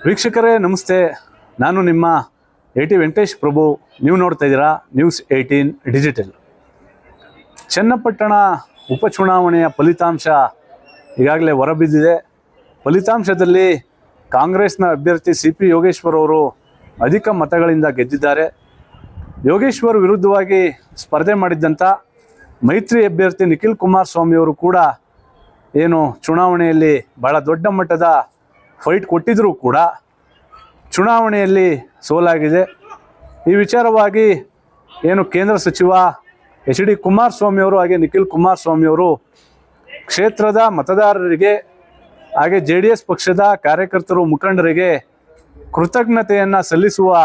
ವೀಕ್ಷಕರೇ ನಮಸ್ತೆ, ನಾನು ನಿಮ್ಮ ವೆಂಕಟೇಶ್ ಪ್ರಭು. ನೀವು ನೋಡ್ತಾ ಇದ್ದೀರಾ ನ್ಯೂಸ್ 18 ಡಿಜಿಟಲ್. ಚನ್ನಪಟ್ಟಣ ಉಪಚುನಾವಣೆಯ ಫಲಿತಾಂಶ ಈಗಾಗಲೇ ಹೊರಬಿದ್ದಿದೆ. ಫಲಿತಾಂಶದಲ್ಲಿ ಕಾಂಗ್ರೆಸ್ನ ಅಭ್ಯರ್ಥಿ CP ಯೋಗೇಶ್ವರ್ ಅವರು ಅಧಿಕ ಮತಗಳಿಂದ ಗೆದ್ದಿದ್ದಾರೆ. ಯೋಗೇಶ್ವರ್ ವಿರುದ್ಧವಾಗಿ ಸ್ಪರ್ಧೆ ಮಾಡಿದ್ದಂಥ ಮೈತ್ರಿ ಅಭ್ಯರ್ಥಿ ನಿಖಿಲ್ ಕುಮಾರಸ್ವಾಮಿ ಅವರು ಕೂಡ ಏನು ಚುನಾವಣೆಯಲ್ಲಿ ಬಹಳ ದೊಡ್ಡ ಮಟ್ಟದ ಫೈಟ್ ಕೊಟ್ಟಿದ್ದರೂ ಕೂಡ ಚುನಾವಣೆಯಲ್ಲಿ ಸೋಲಾಗಿದೆ. ಈ ವಿಚಾರವಾಗಿ ಏನು ಕೇಂದ್ರ ಸಚಿವ HD ಕುಮಾರಸ್ವಾಮಿ ಅವರು ಹಾಗೆ ನಿಖಿಲ್ ಕುಮಾರಸ್ವಾಮಿ ಅವರು ಕ್ಷೇತ್ರದ ಮತದಾರರಿಗೆ ಹಾಗೆ JDS ಪಕ್ಷದ ಕಾರ್ಯಕರ್ತರು ಮುಖಂಡರಿಗೆ ಕೃತಜ್ಞತೆಯನ್ನು ಸಲ್ಲಿಸುವ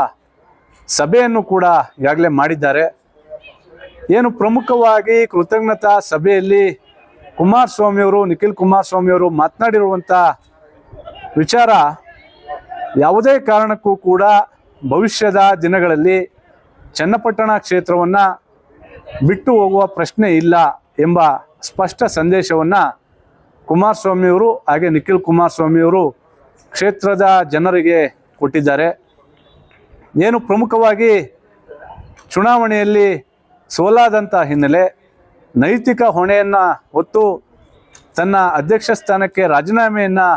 ಸಭೆಯನ್ನು ಕೂಡ ಈಗಾಗಲೇ ಮಾಡಿದ್ದಾರೆ. ಏನು ಪ್ರಮುಖವಾಗಿ ಕೃತಜ್ಞತಾ ಸಭೆಯಲ್ಲಿ ಕುಮಾರಸ್ವಾಮಿಯವರು ನಿಖಿಲ್ ಕುಮಾರಸ್ವಾಮಿಯವರು ಮಾತನಾಡಿರುವಂಥ ವಿಚಾರ, ಯಾವುದೇ ಕಾರಣಕ್ಕೂ ಕೂಡ ಭವಿಷ್ಯದ ದಿನಗಳಲ್ಲಿ ಚನ್ನಪಟ್ಟಣ ಕ್ಷೇತ್ರವನ್ನು ಬಿಟ್ಟು ಹೋಗುವ ಪ್ರಶ್ನೆ ಇಲ್ಲ ಎಂಬ ಸ್ಪಷ್ಟ ಸಂದೇಶವನ್ನು ಕುಮಾರಸ್ವಾಮಿಯವರು ಹಾಗೆ ನಿಖಿಲ್ ಕುಮಾರಸ್ವಾಮಿಯವರು ಕ್ಷೇತ್ರದ ಜನರಿಗೆ ಕೊಟ್ಟಿದ್ದಾರೆ. ಏನು ಪ್ರಮುಖವಾಗಿ ಚುನಾವಣೆಯಲ್ಲಿ ಸೋಲಾದಂಥ ಹಿನ್ನೆಲೆ ನೈತಿಕ ಹೊಣೆಯನ್ನು ಹೊತ್ತು ತನ್ನ ಅಧ್ಯಕ್ಷ ಸ್ಥಾನಕ್ಕೆ ರಾಜೀನಾಮೆಯನ್ನು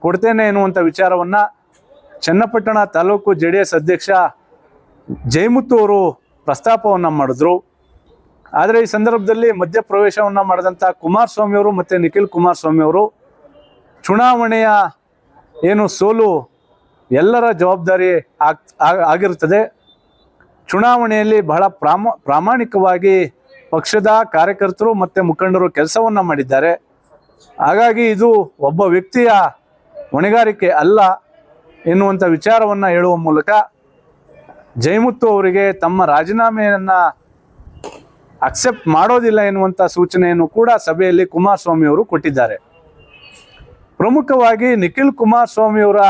ಕೊಡ್ತೇನೆ ಎನ್ನುವಂಥ ವಿಚಾರವನ್ನು ಚನ್ನಪಟ್ಟಣ ತಾಲೂಕು JDS ಅಧ್ಯಕ್ಷ ಜಯಮುತ್ತು ಅವರು ಪ್ರಸ್ತಾಪವನ್ನು ಮಾಡಿದ್ರು. ಆದರೆ ಈ ಸಂದರ್ಭದಲ್ಲಿ ಮಧ್ಯಪ್ರವೇಶವನ್ನು ಮಾಡಿದಂಥ ಕುಮಾರಸ್ವಾಮಿಯವರು ಮತ್ತು ನಿಖಿಲ್ ಕುಮಾರಸ್ವಾಮಿಯವರು ಚುನಾವಣೆಯ ಏನು ಸೋಲು ಎಲ್ಲರ ಜವಾಬ್ದಾರಿ ಆಗಿರುತ್ತದೆ. ಚುನಾವಣೆಯಲ್ಲಿ ಬಹಳ ಪ್ರಾಮಾಣಿಕವಾಗಿ ಪಕ್ಷದ ಕಾರ್ಯಕರ್ತರು ಮತ್ತು ಮುಖಂಡರು ಕೆಲಸವನ್ನು ಮಾಡಿದ್ದಾರೆ. ಹಾಗಾಗಿ ಇದು ಒಬ್ಬ ವ್ಯಕ್ತಿಯ ಹೊಣೆಗಾರಿಕೆ ಅಲ್ಲ ಎನ್ನುವಂಥ ವಿಚಾರವನ್ನು ಹೇಳುವ ಮೂಲಕ ಜಯಮುತ್ತು ಅವರಿಗೆ ತಮ್ಮ ರಾಜೀನಾಮೆಯನ್ನು ಅಕ್ಸೆಪ್ಟ್ ಮಾಡೋದಿಲ್ಲ ಎನ್ನುವಂಥ ಸೂಚನೆಯನ್ನು ಕೂಡ ಸಭೆಯಲ್ಲಿ ಕುಮಾರಸ್ವಾಮಿ ಅವರು ಕೊಟ್ಟಿದ್ದಾರೆ. ಪ್ರಮುಖವಾಗಿ ನಿಖಿಲ್ ಕುಮಾರಸ್ವಾಮಿಯವರ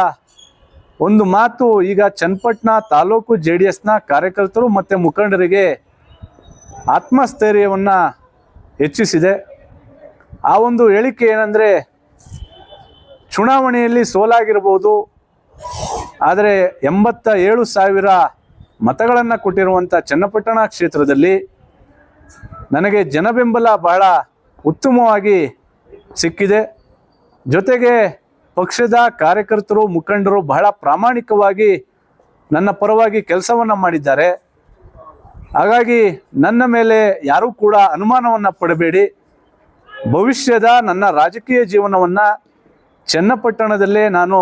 ಒಂದು ಮಾತು ಈಗ ಚನ್ನಪಟ್ಟಣ ತಾಲೂಕು JDSನ ಕಾರ್ಯಕರ್ತರು ಮತ್ತು ಮುಖಂಡರಿಗೆ ಆತ್ಮಸ್ಥೈರ್ಯವನ್ನು ಹೆಚ್ಚಿಸಿದೆ. ಆ ಒಂದು ಹೇಳಿಕೆ ಏನಂದರೆ, ಚುನಾವಣೆಯಲ್ಲಿ ಸೋಲಾಗಿರ್ಬೋದು, ಆದರೆ 87,000 ಮತಗಳನ್ನು ಕೊಟ್ಟಿರುವಂಥ ಚನ್ನಪಟ್ಟಣ ಕ್ಷೇತ್ರದಲ್ಲಿ ನನಗೆ ಜನಬೆಂಬಲ ಬಹಳ ಉತ್ತಮವಾಗಿ ಸಿಕ್ಕಿದೆ. ಜೊತೆಗೆ ಪಕ್ಷದ ಕಾರ್ಯಕರ್ತರು ಮುಖಂಡರು ಬಹಳ ಪ್ರಾಮಾಣಿಕವಾಗಿ ನನ್ನ ಪರವಾಗಿ ಕೆಲಸವನ್ನು ಮಾಡಿದ್ದಾರೆ. ಹಾಗಾಗಿ ನನ್ನ ಮೇಲೆ ಯಾರೂ ಕೂಡ ಅನುಮಾನವನ್ನು ಪಡಬೇಡಿ. ಭವಿಷ್ಯದ ನನ್ನ ರಾಜಕೀಯ ಜೀವನವನ್ನು ಚನ್ನಪಟ್ಟಣದಲ್ಲೇ ನಾನು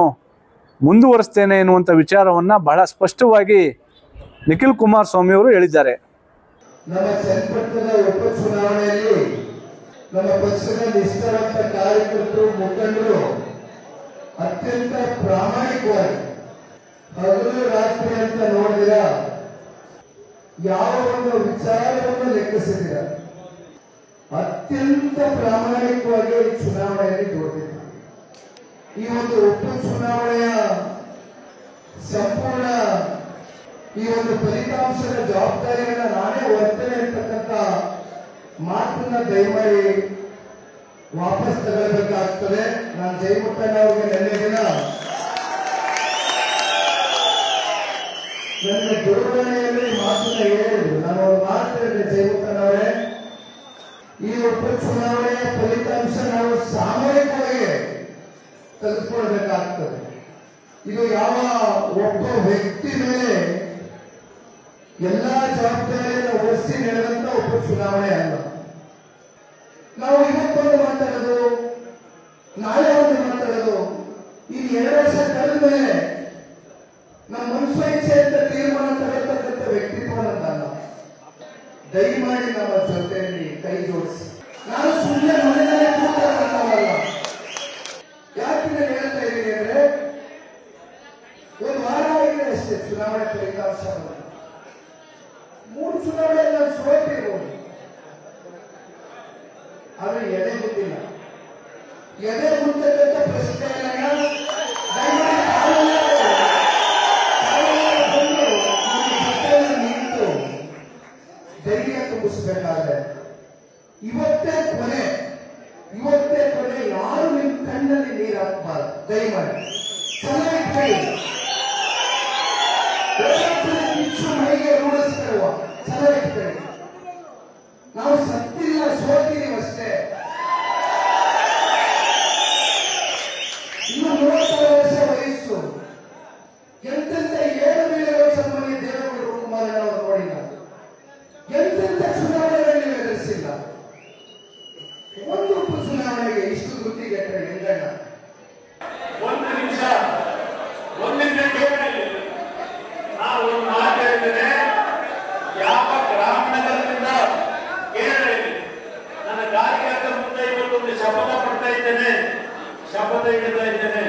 ಮುಂದುವರಿಸ್ತೇನೆ ಎನ್ನುವಂಥ ವಿಚಾರವನ್ನು ಬಹಳ ಸ್ಪಷ್ಟವಾಗಿ ನಿಖಿಲ್ ಕುಮಾರಸ್ವಾಮಿ ಅವರು ಹೇಳಿದ್ದಾರೆ. ನಮ್ಮ ಚನ್ನಪಟ್ಟಣದ ಉಪಚುನಾವಣೆಯಲ್ಲಿ ನಮ್ಮ ಪಕ್ಷದ ನಿಷ್ಠಾವಂತ ಕಾರ್ಯಕರ್ತರು ಮುಖಂಡರು ಅತ್ಯಂತ ಪ್ರಾಮಾಣಿಕವಾಗಿ ಹಗಲು ರಾತ್ರಿ ಅಂತ ನೋಡಿದಿರ ಯಾವ ಒಂದು ವಿಚಾರವನ್ನು ಲೆಕ್ಕಿಸಿದಿರ ಅತ್ಯಂತ ಪ್ರಾಮಾಣಿಕವಾಗಿ ಚುನಾವಣೆಯಲ್ಲಿ ತೋರಿಸಿದ್ದಾರೆ. ಈ ಒಂದು ಉಪಚುನಾವಣೆಯ ಸಂಪೂರ್ಣ ಈ ಒಂದು ಫಲಿತಾಂಶದ ಜವಾಬ್ದಾರಿಯನ್ನು ನಾನೇ ಹೊರ್ತೇನೆ ಅಂತಕ್ಕಂಥ ಮಾತನ್ನ ದಯಮಾಡಿ ವಾಪಸ್ ತಗೊಳ್ಬೇಕಾಗ್ತದೆ. ನಾನು ಜಯಮುತ್ತಣ್ಣ ಅವರಿಗೆ ನಿನ್ನೆ ದಿನ ನನ್ನ ದೂರವಾಣಿಯಲ್ಲಿ ಮಾತನ್ನ ಹೇಳಿದ್ರು. ನಾನು ಅವ್ರ ಮಾತು ಹೇಳಿದೆ, ಜಯಮುತ್ತಣ್ಣ ಅವರೇ, ಈ ಉಪಚುನಾವಣೆಯ ಫಲಿತಾಂಶ ನಾವು ಸಾಮೂಹಿಕವಾಗಿ ತೆಗೆದುಕೊಳ್ಬೇಕಾಗ್ತದೆ. ಇದು ಯಾವ ಒಬ್ಬ ವ್ಯಕ್ತಿ ಮೇಲೆ ಎಲ್ಲಾ ಜವಾಬ್ದಾರಿಯನ್ನು ವಹಿಸಿ ನಡೆದಂತ ಉಪಚುನಾವಣೆ ಅಲ್ಲ. ನಾವು ಇವತ್ತೊಂದು ಮಾತಾಡೋದು, ನಾಳೆ ಒಂದು ಮಾತಾಡೋದು, ಈ 2 ವರ್ಷ ಕಳೆದ ಮೇಲೆ ನಮ್ಮ ಮನುಷ್ಯ ಇಚ್ಛೆ ಅಂತ ತೀರ್ಮಾನ ತಗೊಳ್ತಕ್ಕಂಥ ವ್ಯಕ್ತಿತ್ವನಲ್ಲ. ದಯಮಾಡಿ ನಮ್ಮ ಜೊತೆಯಲ್ಲಿ ಕೈ ಜೋಡಿಸಿ. ನಾನು ಸುಮ್ಮನೆ ಮನೆಯಲ್ಲೇ ಕೂತಲ್ಲ. ಯಾಕೆ ನಾನು ಹೇಳ್ತಾ ಇದ್ದೀನಿ ಅಂದ್ರೆ, ಒಂದು ವಾರ ಆಗಿದೆ ಅಷ್ಟೇ ಚುನಾವಣೆ ಫಲಿತಾಂಶ. 3 ಚುನಾವಣೆಯಲ್ಲಿ ನಾನು ಸೋತಿರ್ಬೋದು, ಆದ್ರೆ ಎದೆ ಗೊತ್ತಿಲ್ಲ. ಎದೆ ಗೊತ್ತಕ್ಕಂಥ ಪ್ರಶ್ನೆ ನಿಂತು ಧೈರ್ಯ ತುಂಬಿಸಬೇಕಾದ್ರೆ ಇವತ್ತೇ ಕೊನೆ. ಯಾರು ನಿಮ್ಮ ಕಣ್ಣಲ್ಲಿ ನೀರು ಹಾಕಬಾರ್ದು. ದಯಮಾಡಿ ಚೆನ್ನಾಗಿ ಕಿಚ್ಚು ಮೈಗೆ ರೂಢಿಸ್ಕೊಳ್ಳುವ ಸಲಹೆ. ನಾವು ಸತ್ತಿಲ್ಲ, ಸೋತಿದ್ದೀವಿ ಅಷ್ಟೇ. ಇನ್ನು 36 ವರ್ಷ ವಯಸ್ಸು. ಎಂತೆಂತ ಏಳು ಬೀಳುವ ಸಂಬಂಧಿ ದೇವೇಗೌಡರು ಕುಮಾರಣ್ಣವರು ನೋಡಿಲ್ಲ. ಎಂತೆಂತ ಚುನಾವಣೆಗಳಲ್ಲಿ ಎದುರಿಸಿಲ್ಲ. ಒಂದು ಉಪಚುನಾವಣೆಗೆ ಇಷ್ಟು ಗುತ್ತಿಗೆಟ್ಟರೆ ನಿಂಗಣ್ಣ. ಒಂದು ನಿಮಿಷ ನಾವು ಒಂದು ಮಾತು ಹೇಳಿದ್ದೇನೆ. ಯಾವ ಗ್ರಾಮೀಣದಿಂದ ಕೇರಳದಲ್ಲಿ ನನ್ನ ಕಾರ್ಯಕರ್ತರ ಮುಂದೆ ಇವತ್ತೊಂದು ಶಪಥ ಪಡ್ತಾ ಇದ್ದೇನೆ, ಶಪಥ ಹಿಡಿತಾ ಇದ್ದೇನೆ.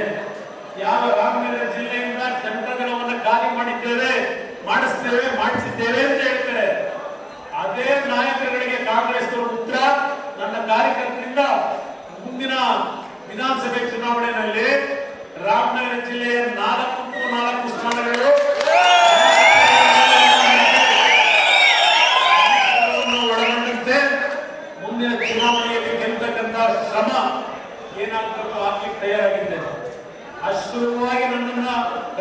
ಯಾವ ಗ್ರಾಮೀಣ ಜಿಲ್ಲೆಯಿಂದ ಚಂದ್ರಗ್ರಹವನ್ನು ಖಾಲಿ ಮಾಡಿಸಿದ್ದೇವೆ ಅಂತ ಹೇಳ್ತಾರೆ. ಅದೇ ನಾಯಕರುಗಳಿಗೆ ಕಾಂಗ್ರೆಸ್ ಉತ್ತರ ನನ್ನ ಕಾರ್ಯಕರ್ತರಿಂದ ಮುಂದಿನ ವಿಧಾನಸಭೆ ಚುನಾವಣೆಯಲ್ಲಿ ರಾಮನಗರ ಜಿಲ್ಲೆಯ 4 ಸ್ಥಾನಗಳು ಒಳಗೊಂಡಂತೆ ಮುಂದಿನ ಚುನಾವಣೆಯಲ್ಲಿ ಗೆಲ್ಲತಕ್ಕಂತ ಶ್ರಮ ಏನಾಗಬೇಕು ಆಗ್ಲಿಕ್ಕೆ ತಯಾರಾಗಿದ್ದೇನೆ. ಅಷ್ಟುವಾಗಿ ನನ್ನನ್ನ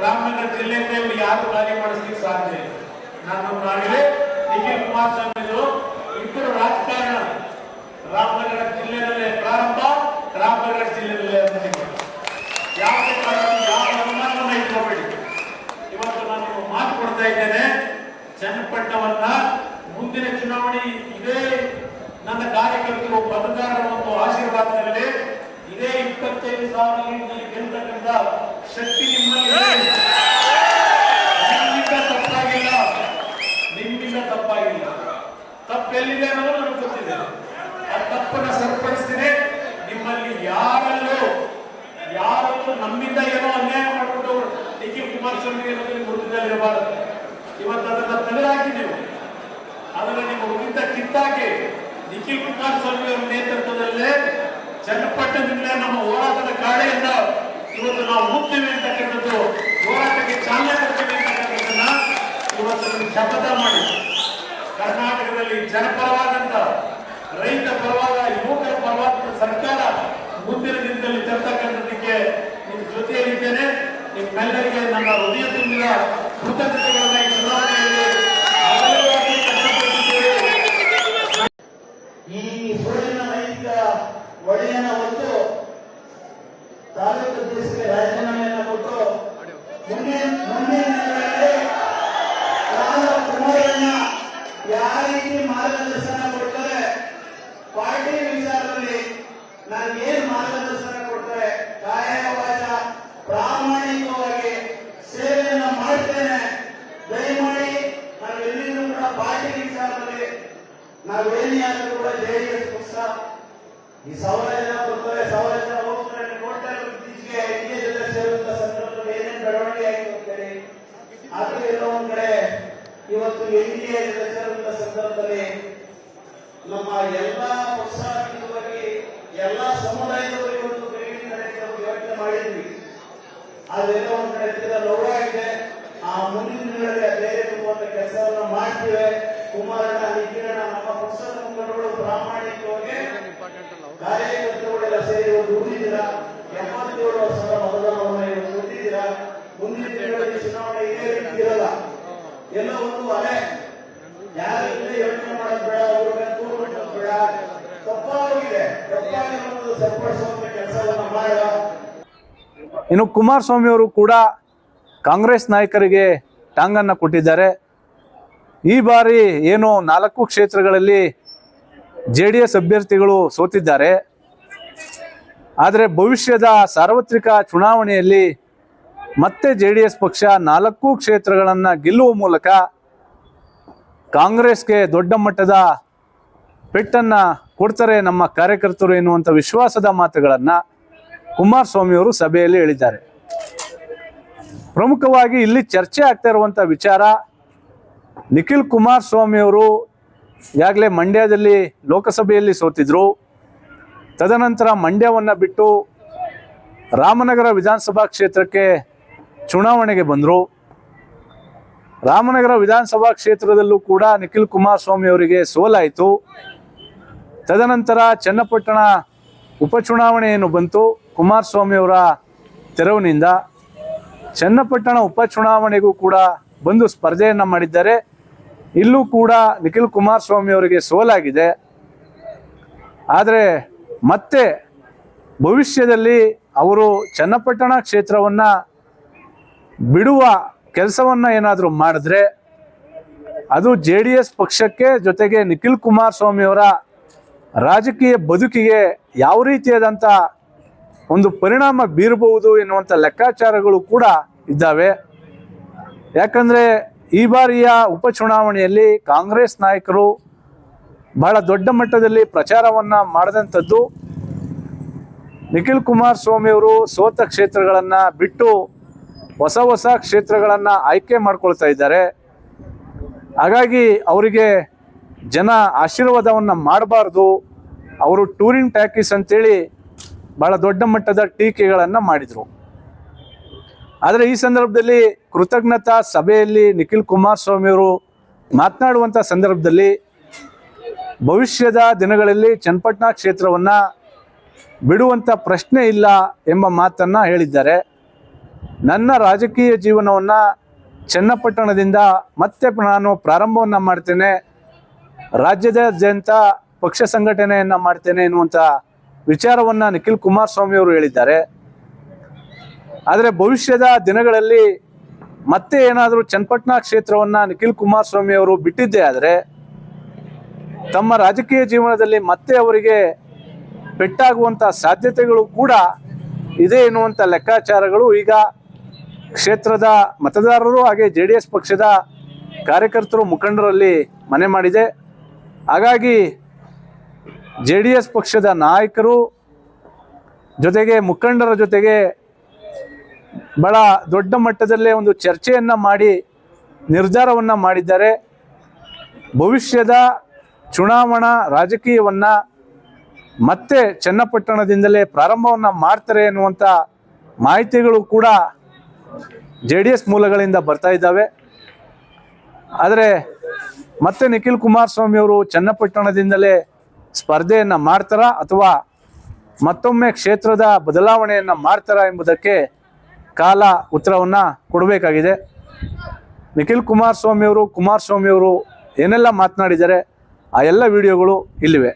ರಾಮನಗರ ಜಿಲ್ಲೆಯಿಂದ ಇವರು ಯಾರು ಕಾರ್ಯ ಮಾಡಿಸ್ಲಿಕ್ಕೆ ಸಾಧ್ಯ ಇಲ್ಲ. ನನ್ನನ್ನಾಗಲೇ ನಿಖಿಲ್ ಕುಮಾರಸ್ವಾಮಿ ಇಬ್ಬರು ರಾಜಕಾರಣ ರಾಮನಗರ ಜಿಲ್ಲೆಯಲ್ಲೇ ಪ್ರಾರಂಭ, ರಾಮನಗರ ಜಿಲ್ಲೆಯಲ್ಲೇ ಅಂತಿಮ. ಯಾವುದೇ ಕಾರಣಕ್ಕೂ ಯಾವ ಅನುಮಾನವನ್ನ ಇಟ್ಕೋಬೇಡಿ. ಇವತ್ತು ನಾನು ಮಾತು ಕೊಡ್ತಾ ಇದ್ದೇನೆ, ಚನ್ನಪಟ್ಟಣವನ್ನ ಮುಂದಿನ ಚುನಾವಣೆ ಇದೇ ನನ್ನ ಕಾರ್ಯಕರ್ತರು ಮತದಾರರ ಒಂದು ಆಶೀರ್ವಾದದಲ್ಲಿ ಇದೇ 25,000 ಲೀಡ್ನಲ್ಲಿ ಗೆಲ್ಲತಕ್ಕಂಥ ಶಕ್ತಿ ನಿಮ್ಮಲ್ಲಿ ನಿಮ್ಮಿಂದ ತಪ್ಪಾಗಿಲ್ಲ. ತಪ್ಪೆಲ್ಲಿದೆ ಅನ್ನೋದು ನನಗೆ ಗೊತ್ತಿದೆ. ಆ ತಪ್ಪನ್ನು ಸರಿಪಡಿಸ್ತೀನಿ. ನಿಮ್ಮಲ್ಲಿ ಯಾರಲ್ಲೂ ನಮ್ಮಿಂದ ಏನೋ ಅನ್ಯಾಯ ಮಾಡಿಕೊಂಡು ನಿಖಿಲ್ ಕುಮಾರಸ್ವಾಮಿ ಗುರುತಿರಬಾರದು. ಇವತ್ತು ಅದನ್ನ ತೆಗೆದುಹಾಕಿ ನೀವು ಅದನ್ನ ನಿಮ್ಮ ಹುಡುಗಿಂದ ಕಿತ್ತಾಕಿ ನಿಖಿಲ್ ಕುಮಾರಸ್ವಾಮಿ ಅವರ ನೇತೃತ್ವದಲ್ಲೇ ಚನ್ನಪಟ್ಟಣದಿಂದ ನಮ್ಮ ಹೋರಾಟದ ಕಾಡೆಯಿಂದ ಇವತ್ತು ನಾವು ಮುಕ್ತೀವಿ ಅಂತಕ್ಕಂಥದ್ದು, ಹೋರಾಟಕ್ಕೆ ಚಾಲನೆ ಕೊಡ್ತೀವಿ ಅಂತಕ್ಕಂಥದ್ದನ್ನ ಇವತ್ತು ನೀವು ಶಪಥ ಮಾಡಿ ಕರ್ನಾಟಕದಲ್ಲಿ ಜನಪರವಾದಂತ, ರೈತ ಪರವಾದ, ಯುವಕರ ಪರವಾದ ಸರ್ಕಾರ ಮುಂದಿನ ದಿನದಲ್ಲಿ ತರ್ತಕ್ಕಂಥದ್ದಕ್ಕೆ ನಿಮ್ಮ ಜೊತೆಯಲ್ಲಿದ್ದೇನೆ. ನಿಮ್ಮೆಲ್ಲರಿಗೆ ನನ್ನ ಹೃದಯ ತುಂಬಿದ ಕೃತಜ್ಞತೆಗಳನ್ನ ಈ ಚುನಾವಣೆಯಲ್ಲಿ ಈ ಸೋಲಿನ ನೈತಿಕ ಒಡೆಯನ ಹೊತ್ತು ತಾಲೂಕು ಅಧ್ಯಕ್ಷರಿಗೆ ರಾಜೀನಾಮೆಯನ್ನು ಕೊಟ್ಟು ಮುಂದಿನ ಕುಮಾರಣ್ಣ ಯಾವ ರೀತಿ ಮಾರ್ಗದರ್ಶನ ಕೊಡ್ತಾರೆ, ಪಾರ್ಟಿ ವಿಚಾರದಲ್ಲಿ ನನಗೇನು ಮಾರ್ಗದರ್ಶನ ಕೊಡ್ತಾರೆ, ಕಾಯ ವಾಚ ಪ್ರಾಮಾಣಿಕವಾಗಿ ಸೇವೆಯನ್ನು ಮಾಡ್ತೇನೆ. ದಯಮಾಡಿ ನಾವು ಎಲ್ಲಿಂದ ಕೂಡ ಪಾರ್ಟಿ ವಿಚಾರದಲ್ಲಿ ನಾವೇನೇ ಆದರೂ ಕೂಡ ಜೆಡಿಎಸ್ ಪಕ್ಷ ಈ 1,000 ಜನ ಬರ್ತಾರೆ, 1,000 ಜನ ಹೋಗ್ತಾರೆ, ನೋಡ್ತಾ ಇತ್ತೀಚೆಗೆ ಇಂಡಿಯಾ ಜೊತೆ ಸೇರುವಂತ ಸಂದರ್ಭದಲ್ಲಿ ಏನೇನು ಬೆಳವಣಿಗೆ ಆಗಿ ಹೋಗ್ತಾರೆ. ಆದ್ರೆ ಎಲ್ಲೋ ಒಂದ್ ಕಡೆ ಇವತ್ತು ಇಂಡಿಯಾ ಜೊತೆ ಸೇರುವಂತ ಸಂದರ್ಭದಲ್ಲಿ ನಮ್ಮ ಎಲ್ಲಾ ಪಕ್ಷಾತೀತವಾಗಿ ಎಲ್ಲಾ ಸಮುದಾಯದವರಿಗೆ ಒಂದು ಬೆಳವಣಿಗೆ ನಡೆಸಲು ಯೋಚನೆ ಮಾಡಿದ್ವಿ. ಅದೆಲ್ಲ ಒಂದ್ ಕಡೆ ತೀರಾ ಲೌಡ ಇದೆ. ಆ ಮುಂದಿನ ದಿನಗಳಲ್ಲಿ ಧೈರ್ಯ ತುಂಬುವಂತ ಕೆಲಸವನ್ನು ಮಾಡ್ತೀವಿ. ಕುಮಾರಣ್ಣ, ನಿಖಿಲಣ್ಣ, ನಮ್ಮ ಪಕ್ಷದ ಮುಖಂಡರು ಪ್ರಾಮಾಣಿಕವಾಗಿ ಕಾರ್ಯಕರ್ತರುಗಳೆಲ್ಲ ಸೇರಿ ದುಡಿದಿದ್ದೀರಾ. 77 ವರ್ಷದ ಮತದಾನವನ್ನು ದುಡಿದಿದ್ದೀರಾ. ಮುಂದಿನ ದಿನಗಳಲ್ಲಿ ಚುನಾವಣೆ ಇದೇ ರೀತಿ ಇರಲ್ಲ. ಎಲ್ಲ ಒಂದು ಅಲೆ ಯಾರಿಂದ ಯೋಚನೆ ಮಾಡೋದು ಬೇಡ, ಅವ್ರಿಗೆ ತೂರು ಬೇಡ. ತಪ್ಪಾಗಿದೆ, ತಪ್ಪಾಗಿರೋದು ಸರಿಪಡಿಸುವಂತ ಕೆಲಸವನ್ನ ಮಾಡ. ಇನ್ನು ಕುಮಾರಸ್ವಾಮಿ ಅವರು ಕೂಡ ಕಾಂಗ್ರೆಸ್ ನಾಯಕರಿಗೆ ಟಾಂಗನ್ನ ಕೊಟ್ಟಿದ್ದಾರೆ. ಈ ಬಾರಿ ಏನು 4 ಕ್ಷೇತ್ರಗಳಲ್ಲಿ JDS ಅಭ್ಯರ್ಥಿಗಳು ಸೋತಿದ್ದಾರೆ. ಆದರೆ ಭವಿಷ್ಯದ ಸಾರ್ವತ್ರಿಕ ಚುನಾವಣೆಯಲ್ಲಿ ಮತ್ತೆ JDS ಪಕ್ಷ 4 ಕ್ಷೇತ್ರಗಳನ್ನು ಗೆಲ್ಲುವ ಮೂಲಕ ಕಾಂಗ್ರೆಸ್ಗೆ ದೊಡ್ಡ ಮಟ್ಟದ ಪೆಟ್ಟನ್ನು ಕೊಡ್ತಾರೆ ನಮ್ಮ ಕಾರ್ಯಕರ್ತರು ಎನ್ನುವಂಥ ವಿಶ್ವಾಸದ ಮಾತುಗಳನ್ನು ಕುಮಾರಸ್ವಾಮಿ ಅವರು ಸಭೆಯಲ್ಲಿ ಹೇಳಿದ್ದಾರೆ. ಪ್ರಮುಖವಾಗಿ ಇಲ್ಲಿ ಚರ್ಚೆ ಆಗ್ತಾ ಇರುವಂಥ ವಿಚಾರ, ನಿಖಿಲ್ ಕುಮಾರಸ್ವಾಮಿ ಅವರು ಈಗಾಗಲೇ ಮಂಡ್ಯದಲ್ಲಿ ಲೋಕಸಭೆಯಲ್ಲಿ ಸೋತಿದ್ರು. ತದನಂತರ ಮಂಡ್ಯವನ್ನು ಬಿಟ್ಟು ರಾಮನಗರ ವಿಧಾನಸಭಾ ಕ್ಷೇತ್ರಕ್ಕೆ ಚುನಾವಣೆಗೆ ಬಂದರು. ರಾಮನಗರ ವಿಧಾನಸಭಾ ಕ್ಷೇತ್ರದಲ್ಲೂ ಕೂಡ ನಿಖಿಲ್ ಕುಮಾರಸ್ವಾಮಿ ಅವರಿಗೆ ಸೋಲಾಯಿತು. ತದನಂತರ ಚನ್ನಪಟ್ಟಣ ಉಪಚುನಾವಣೆ ಏನು ಬಂತು ಕುಮಾರಸ್ವಾಮಿ ಅವರ ತೆರವಿನಿಂದ. ಚನ್ನಪಟ್ಟಣ ಉಪಚುನಾವಣೆಗೂ ಕೂಡ ಬಂದು ಸ್ಪರ್ಧೆಯನ್ನು ಮಾಡಿದ್ದಾರೆ. ಇಲ್ಲೂ ಕೂಡ ನಿಖಿಲ್ ಕುಮಾರಸ್ವಾಮಿ ಅವರಿಗೆ ಸೋಲಾಗಿದೆ. ಆದರೆ ಮತ್ತೆ ಭವಿಷ್ಯದಲ್ಲಿ ಅವರು ಚನ್ನಪಟ್ಟಣ ಕ್ಷೇತ್ರವನ್ನು ಬಿಡುವ ಕೆಲಸವನ್ನು ಏನಾದರೂ ಮಾಡಿದ್ರೆ ಅದು JDS ಪಕ್ಷಕ್ಕೆ ಜೊತೆಗೆ ನಿಖಿಲ್ ಕುಮಾರಸ್ವಾಮಿ ಅವರ ರಾಜಕೀಯ ಬದುಕಿಗೆ ಯಾವ ರೀತಿಯಾದಂಥ ಒಂದು ಪರಿಣಾಮ ಬೀರಬಹುದು ಎನ್ನುವಂಥ ಲೆಕ್ಕಾಚಾರಗಳು ಕೂಡ ಇದ್ದಾವೆ. ಯಾಕಂದರೆ ಈ ಬಾರಿಯ ಉಪಚುನಾವಣೆಯಲ್ಲಿ ಕಾಂಗ್ರೆಸ್ ನಾಯಕರು ಬಹಳ ದೊಡ್ಡ ಮಟ್ಟದಲ್ಲಿ ಪ್ರಚಾರವನ್ನು ಮಾಡಿದಂಥದ್ದು ನಿಖಿಲ್ ಕುಮಾರಸ್ವಾಮಿ ಅವರು ಸೋತ ಕ್ಷೇತ್ರಗಳನ್ನು ಬಿಟ್ಟು ಹೊಸ ಕ್ಷೇತ್ರಗಳನ್ನು ಆಯ್ಕೆ ಮಾಡ್ಕೊಳ್ತಾ ಇದ್ದಾರೆ. ಹಾಗಾಗಿ ಅವರಿಗೆ ಜನ ಆಶೀರ್ವಾದವನ್ನು ಮಾಡಬಾರ್ದು, ಅವರು ಟೂರಿಂಗ್ ಟ್ಯಾಕಿಸ್ ಅಂತೇಳಿ ಬಹಳ ದೊಡ್ಡ ಮಟ್ಟದ ಟೀಕೆಗಳನ್ನು ಮಾಡಿದರು. ಆದರೆ ಈ ಸಂದರ್ಭದಲ್ಲಿ ಕೃತಜ್ಞತಾ ಸಭೆಯಲ್ಲಿ ನಿಖಿಲ್ ಕುಮಾರಸ್ವಾಮಿ ಅವರು ಮಾತನಾಡುವಂಥ ಸಂದರ್ಭದಲ್ಲಿ ಭವಿಷ್ಯದ ದಿನಗಳಲ್ಲಿ ಚನ್ನಪಟ್ಟಣ ಕ್ಷೇತ್ರವನ್ನು ಬಿಡುವಂಥ ಪ್ರಶ್ನೆ ಇಲ್ಲ ಎಂಬ ಮಾತನ್ನು ಹೇಳಿದ್ದಾರೆ. ನನ್ನ ರಾಜಕೀಯ ಜೀವನವನ್ನು ಚನ್ನಪಟ್ಟಣದಿಂದ ಮತ್ತೆ ನಾನು ಪ್ರಾರಂಭವನ್ನು ಮಾಡ್ತೇನೆ, ರಾಜ್ಯದಾದ್ಯಂತ ಪಕ್ಷ ಸಂಘಟನೆಯನ್ನು ಮಾಡ್ತೇನೆ ಎನ್ನುವಂಥ ವಿಚಾರವನ್ನು ನಿಖಿಲ್ ಕುಮಾರಸ್ವಾಮಿ ಅವರು ಹೇಳಿದ್ದಾರೆ. ಆದರೆ ಭವಿಷ್ಯದ ದಿನಗಳಲ್ಲಿ ಮತ್ತೆ ಏನಾದರೂ ಚನ್ನಪಟ್ಟಣ ಕ್ಷೇತ್ರವನ್ನು ನಿಖಿಲ್ ಕುಮಾರಸ್ವಾಮಿ ಅವರು ಬಿಟ್ಟಿದ್ದೇ ಆದರೆ ತಮ್ಮ ರಾಜಕೀಯ ಜೀವನದಲ್ಲಿ ಮತ್ತೆ ಅವರಿಗೆ ಪೆಟ್ಟಾಗುವಂಥ ಸಾಧ್ಯತೆಗಳು ಕೂಡ ಇದೆ ಎನ್ನುವಂಥ ಲೆಕ್ಕಾಚಾರಗಳು ಈಗ ಕ್ಷೇತ್ರದ ಮತದಾರರು ಹಾಗೆ JDS ಪಕ್ಷದ ಕಾರ್ಯಕರ್ತರು ಮುಖಂಡರಲ್ಲಿ ಮನೆ ಮಾಡಿದೆ. ಹಾಗಾಗಿ JDS ಪಕ್ಷದ ನಾಯಕರು ಜೊತೆಗೆ ಮುಖಂಡರ ಜೊತೆಗೆ ಬಹಳ ದೊಡ್ಡ ಮಟ್ಟದಲ್ಲೇ ಒಂದು ಚರ್ಚೆಯನ್ನು ಮಾಡಿ ನಿರ್ಧಾರವನ್ನು ಮಾಡಿದ್ದಾರೆ. ಭವಿಷ್ಯದ ಚುನಾವಣಾ ರಾಜಕೀಯವನ್ನು ಮತ್ತೆ ಚನ್ನಪಟ್ಟಣದಿಂದಲೇ ಪ್ರಾರಂಭವನ್ನು ಮಾಡ್ತಾರೆ ಎನ್ನುವಂಥ ಮಾಹಿತಿಗಳು ಕೂಡ JDS ಮೂಲಗಳಿಂದ ಬರ್ತಾ ಇದ್ದಾವೆ. ಆದರೆ ಮತ್ತೆ ನಿಖಿಲ್ ಕುಮಾರಸ್ವಾಮಿ ಅವರು ಚನ್ನಪಟ್ಟಣದಿಂದಲೇ ಸ್ಪರ್ಧೆಯನ್ನು ಮಾಡ್ತಾರಾ ಅಥವಾ ಮತ್ತೊಮ್ಮೆ ಕ್ಷೇತ್ರದ ಬದಲಾವಣೆಯನ್ನು ಮಾಡ್ತಾರಾ ಎಂಬುದಕ್ಕೆ ಕಾಲ ಉತ್ತರವನ್ನು ಕೊಡಬೇಕಾಗಿದೆ. ನಿಖಿಲ್ ಕುಮಾರಸ್ವಾಮಿ ಅವರು ಏನೆಲ್ಲ ಮಾತನಾಡಿದ್ದಾರೆ ಆ ಎಲ್ಲ ವಿಡಿಯೋಗಳು ಇಲ್ಲಿವೆ.